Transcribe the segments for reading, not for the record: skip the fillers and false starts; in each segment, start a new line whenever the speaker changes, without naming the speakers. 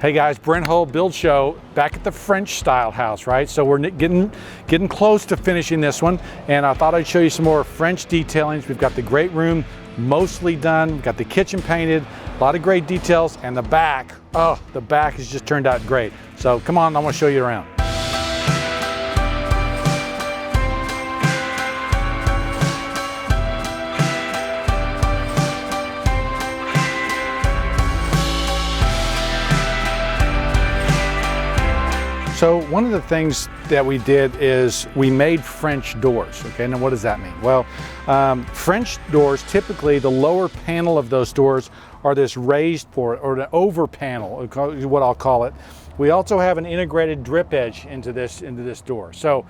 Hey guys, Brent Hull Build Show back at the French style house, right? So we're getting close to finishing this one, and I thought I'd show you some more French detailings. We've got the great room mostly done. We've got the kitchen painted, a lot of great details, and the back, oh, the back has just turned out great. So come on, I want to show you around. So one of the things that we did is we made French doors, okay? Now what does that mean? Well, French doors, typically the lower panel of those doors are this raised port or an over panel, is what I'll call it. We also have an integrated drip edge into this door. So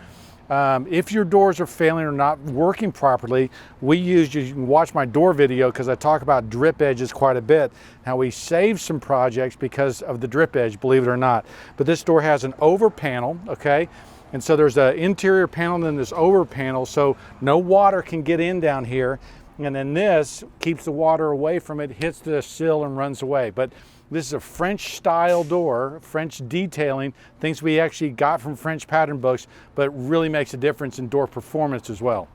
if your doors are failing or not working properly, you can watch my door video because I talk about drip edges quite a bit. How we saved some projects because of the drip edge, believe it or not. But this door has an over panel, okay? And so there's an interior panel and then this over panel, so no water can get in down here. And then this keeps the water away from it, hits the sill and runs away. But this is a French style door, French detailing, things we actually got from French pattern books, but really makes a difference in door performance as well.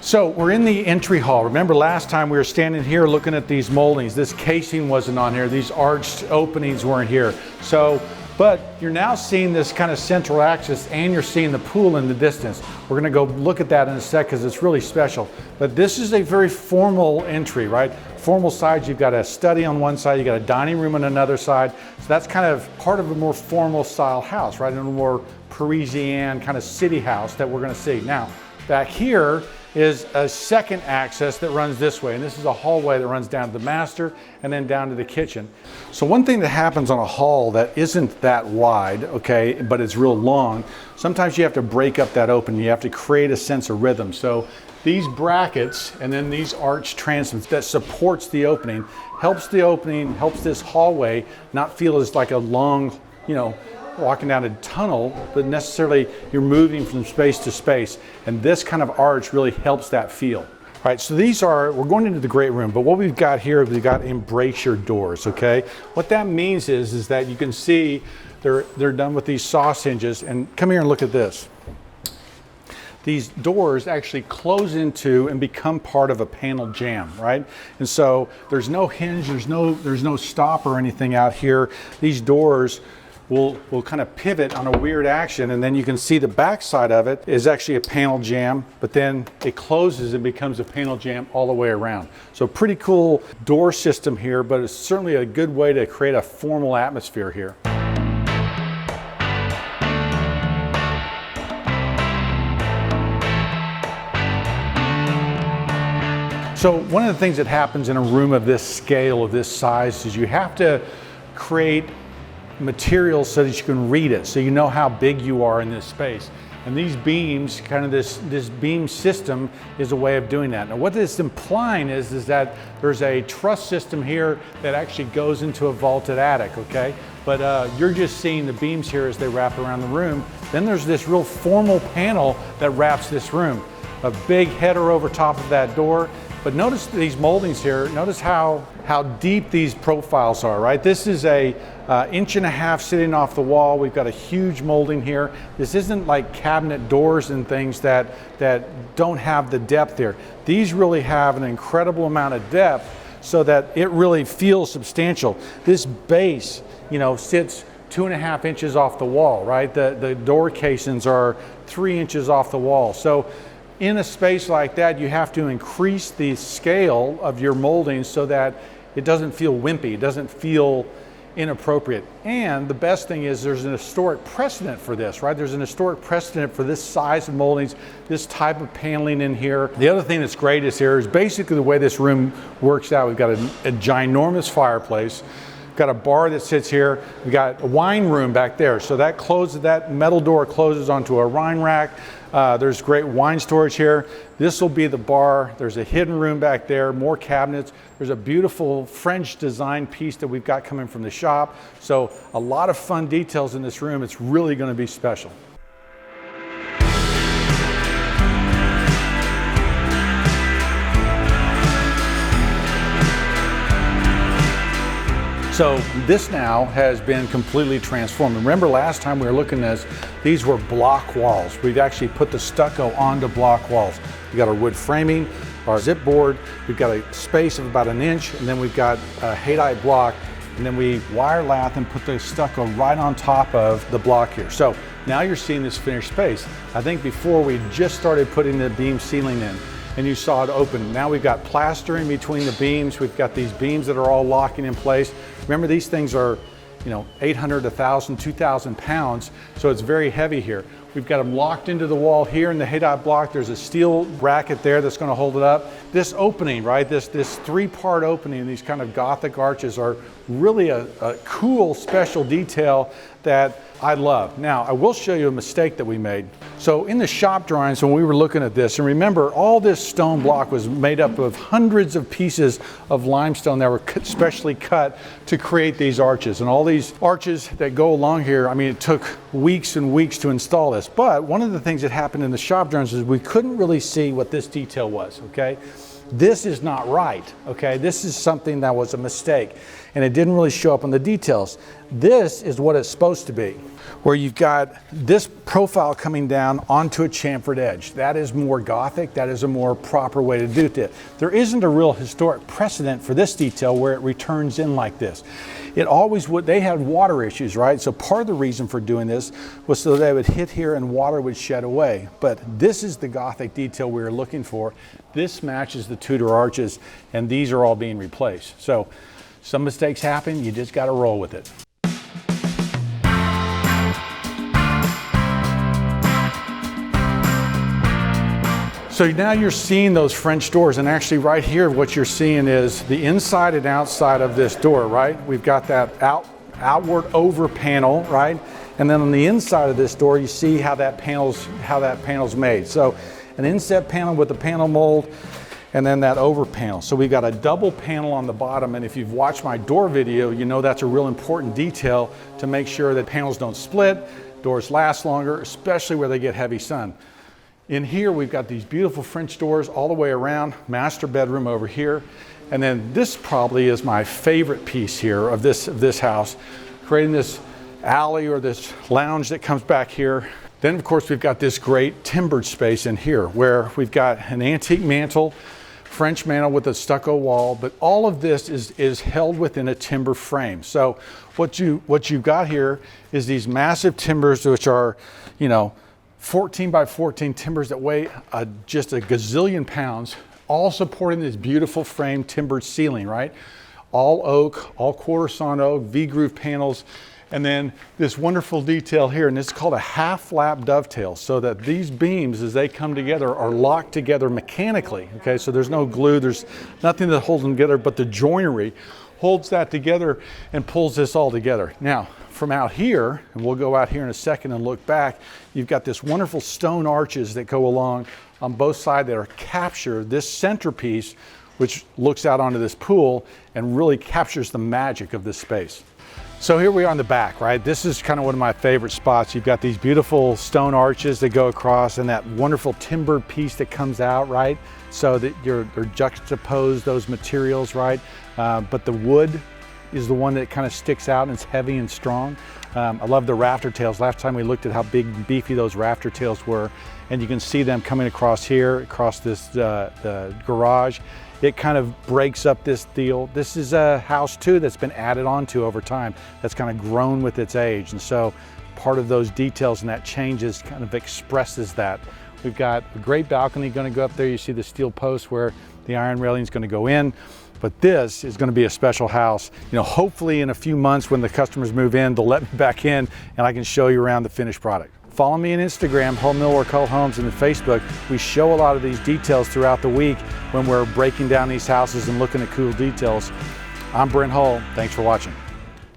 So we're in the entry hall. Remember last time we were standing here looking at these moldings. This casing wasn't on here. These arched openings weren't here. But you're now seeing this kind of central axis and you're seeing the pool in the distance. We're gonna go look at that in a sec because it's really special. But this is a very formal entry, right? Formal side, you've got a study on one side, you got a dining room on another side. So that's kind of part of a more formal style house, right? In a more Parisian kind of city house that we're gonna see. Now, back here is a second access that runs this way, and this is a hallway that runs down to the master and then down to the kitchen. So one thing that happens on a hall that isn't that wide, okay, but it's real long, sometimes you have to break up that opening. You have to create a sense of rhythm. So these brackets and then these arch transoms that supports the opening, helps this hallway not feel as like a long, walking down a tunnel, but necessarily you're moving from space to space. And this kind of arch really helps that feel. All right, so we're going into the great room, but what we've got here, we've got embrasure doors, okay? What that means is that you can see they're done with these sauce hinges, and come here and look at this. These doors actually close into and become part of a panel jamb, right? And so there's no hinge, there's no stop or anything out here. These doors will kind of pivot on a weird action, and then you can see the back side of it is actually a panel jamb, but then it closes and becomes a panel jamb all the way around. So pretty cool door system here, but it's certainly a good way to create a formal atmosphere here. So one of the things that happens in a room of this scale, of this size, is you have to create materials so that you can read it, so you know how big you are in this space. And these beams, kind of this beam system is a way of doing that. Now what this is implying is that there's a truss system here that actually goes into a vaulted attic, okay? But you're just seeing the beams here as they wrap around the room. Then there's this real formal panel that wraps this room. A big header over top of that door. But notice these moldings here, notice how deep these profiles are, right? This is a 1.5 inches sitting off the wall. We've got a huge molding here. This isn't like cabinet doors and things that don't have the depth here. These really have an incredible amount of depth so that it really feels substantial. This base, sits 2.5 inches off the wall, right? The door casings are 3 inches off the wall. So in a space like that, you have to increase the scale of your molding so that it doesn't feel wimpy, it doesn't feel inappropriate. And the best thing is there's an historic precedent for this, right? There's an historic precedent for this size of moldings, this type of paneling in here. The other thing that's great is basically the way this room works out. We've got a ginormous fireplace. We've got a bar that sits here. We've got a wine room back there. So that metal door closes onto a wine rack. There's great wine storage here. This will be the bar. There's a hidden room back there, more cabinets. There's a beautiful French design piece that we've got coming from the shop. So a lot of fun details in this room. It's really going to be special. So this now has been completely transformed. Remember last time we were looking at this, these were block walls. We've actually put the stucco onto block walls. We got our wood framing, our zip board, we've got a space of about 1 inch, and then we've got a Haydite block, and then we wire lath and put the stucco right on top of the block here. So now you're seeing this finished space. I think before we just started putting the beam ceiling in, and you saw it open. Now we've got plastering between the beams. We've got these beams that are all locking in place. Remember, these things are, 800, 1,000, 2,000 pounds, so it's very heavy here. We've got them locked into the wall here in the Haydite block. There's a steel bracket there that's going to hold it up. This opening, right, this 3-part opening, these kind of Gothic arches are really a cool special detail that I love. Now, I will show you a mistake that we made. So in the shop drawings, when we were looking at this, and remember, all this stone block was made up of hundreds of pieces of limestone that were specially cut to create these arches. And all these arches that go along here, I mean, it took weeks and weeks to install this. But one of the things that happened in the shop drawings is we couldn't really see what this detail was, okay? This is not right, okay? This is something that was a mistake, and it didn't really show up on the details. This is what it's supposed to be, where you've got this profile coming down onto a chamfered edge. That is more Gothic. That is a more proper way to do it. There isn't a real historic precedent for this detail where it returns in like this. It always would. They had water issues, right? So part of the reason for doing this was so they would hit here and water would shed away. But this is the Gothic detail we were looking for. This matches the Tudor arches, and these are all being replaced. So some mistakes happen. You just got to roll with it. So now you're seeing those French doors, and actually right here what you're seeing is the inside and outside of this door, right? We've got that outward over panel, right? And then on the inside of this door, you see how that panel's made. So an inset panel with a panel mold, and then that over panel. So we've got a double panel on the bottom, and if you've watched my door video, you know that's a real important detail to make sure that panels don't split, doors last longer, especially where they get heavy sun. In here, we've got these beautiful French doors all the way around, master bedroom over here. And then this probably is my favorite piece here of this house, creating this alley or this lounge that comes back here. Then of course, we've got this great timbered space in here where we've got an antique mantle, French mantle with a stucco wall, but all of this is held within a timber frame. So what you've got here is these massive timbers, which are, 14 by 14 timbers that weigh just a gazillion pounds, all supporting this beautiful frame timbered ceiling, right? All oak, all quarter sawn oak, V-groove panels, and then this wonderful detail here, and it's called a half lap dovetail, so that these beams, as they come together, are locked together mechanically, okay? So there's no glue, there's nothing that holds them together, but the joinery holds that together and pulls this all together. Now, from out here, and we'll go out here in a second and look back, you've got this wonderful stone arches that go along on both sides that are captured, this centerpiece, which looks out onto this pool and really captures the magic of this space. So here we are on the back, right? This is kind of one of my favorite spots. You've got these beautiful stone arches that go across and that wonderful timbered piece that comes out, right? So that you're juxtaposed those materials, right? But the wood is the one that kind of sticks out and it's heavy and strong. I love the rafter tails. Last time we looked at how big and beefy those rafter tails were, and you can see them coming across here, across this the garage. It kind of breaks up this deal. This is a house too that's been added onto over time, that's kind of grown with its age. And so part of those details and that changes kind of expresses that. We've got a great balcony going to go up there. You see the steel post where the iron railing is going to go in. But this is going to be a special house. Hopefully in a few months when the customers move in, they'll let me back in and I can show you around the finished product. Follow me on Instagram, Hull Millwork Hull Homes, and on Facebook. We show a lot of these details throughout the week when we're breaking down these houses and looking at cool details. I'm Brent Hull. Thanks for watching.